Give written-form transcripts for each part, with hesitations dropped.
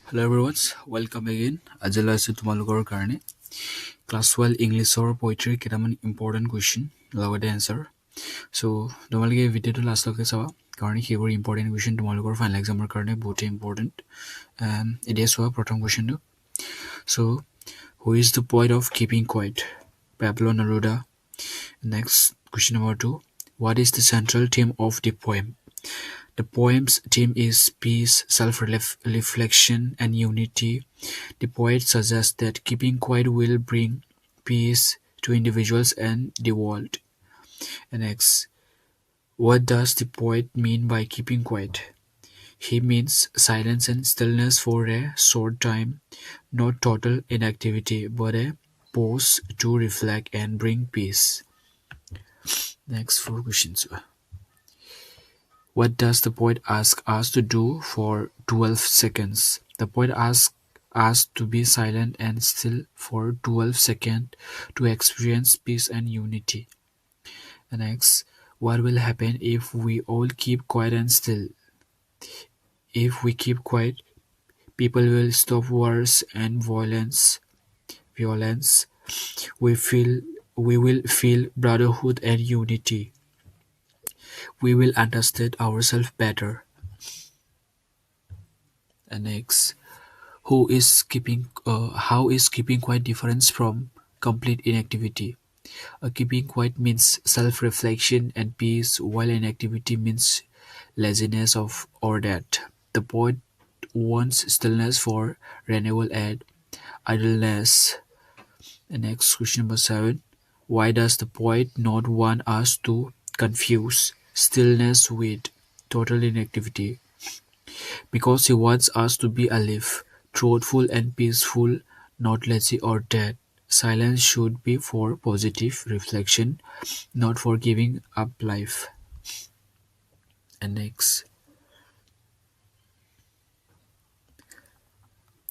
Hello everyone, welcome again. Ajala asu tumalukor karone class 12 English or poetry kitaman important question logate answer. So tumalike video to last loke sawa karone hebor important question tumalukor final exam karone both important. It is so prothom question to. So who is the poet of keeping quiet? Pablo Neruda. Next question number 2. What is the central theme of the poem? The poem's theme is peace, self-reflection, and unity. The poet suggests that keeping quiet will bring peace to individuals and the world. And next, what does the poet mean by keeping quiet? He means silence and stillness for a short time, not total inactivity, but a pause to reflect and bring peace. Next 4 questions. What does the poet ask us to do for 12 seconds? The poet asks us to be silent and still for 12 seconds to experience peace and unity. And next, what will happen if we all keep quiet and still? If we keep quiet, people will stop wars and violence. We will feel brotherhood and unity. We will understand ourselves better. And next, how is keeping quiet different from complete inactivity? Keeping quiet means self-reflection and peace, while inactivity means laziness or death. The poet wants stillness for renewal and idleness. And next question number 7. Why does the poet not want us to confuse stillness with total inactivity? Because he wants us to be alive, truthful and peaceful, not lazy or dead. Silence should be for positive reflection, not for giving up life. And next,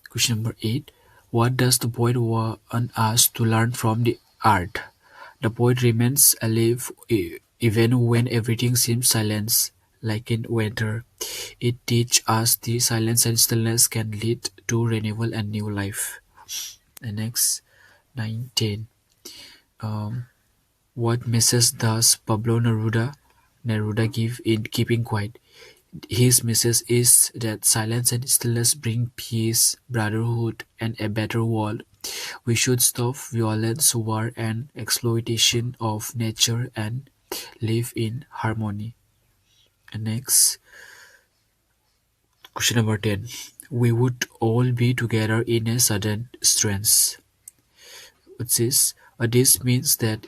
question number 8. What does the poet want us to learn from the art? The poet remains alive even when everything seems silence, like in winter. It teaches us the silence and stillness can lead to renewal and new life. And next, 19. What message does Pablo Neruda give in Keeping Quiet? His message is that silence and stillness bring peace, brotherhood, and a better world. We should stop violence, war, and exploitation of nature and live in harmony. And next, question number 10. We would all be together in a sudden strength. This means that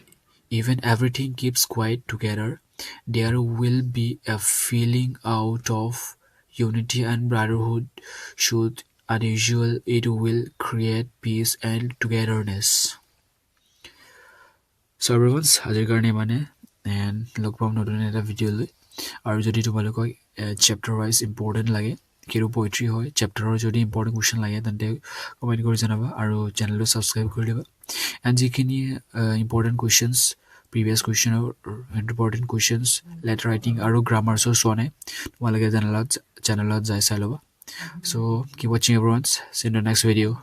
even everything keeps quiet together, there will be a feeling out of unity and brotherhood. Should unusual, it will create peace and togetherness. So everyone, আজিৰ কাৰণে মানে log পাম নতুন এটা ভিডিঅ' লৈ আৰু যদি তোমালোকক চেপ্টাৰ ৱাইজ ইম্পৰ্টেণ্ট লাগে কিৰো পইট্ৰি হয় চেপ্টাৰৰ যদি ইম্পৰ্টেণ্ট কুৱেশ্যন লাগে তেন্তে কমেণ্ট কৰি জনাবা আৰু চেনেলটো ছাবস্ক্ৰাইব কৰি দিবা এণ্ড যিখিনি ইম্পৰ্টেণ্ট কুৱেশ্যনছ প্ৰিভিয়াছ কুৱেশ্যনৰ ইম্পৰ্টেণ্ট কুৱেশ্যনছ লেটাৰ ৰাইটিং আৰু গ্ৰামাৰ্ছৰ চোৱা নাই তোমালোকে চেনেলত যাই চাই ল'বা চ' কিপ ৱাচিং everyone see in the next ভিডিঅ'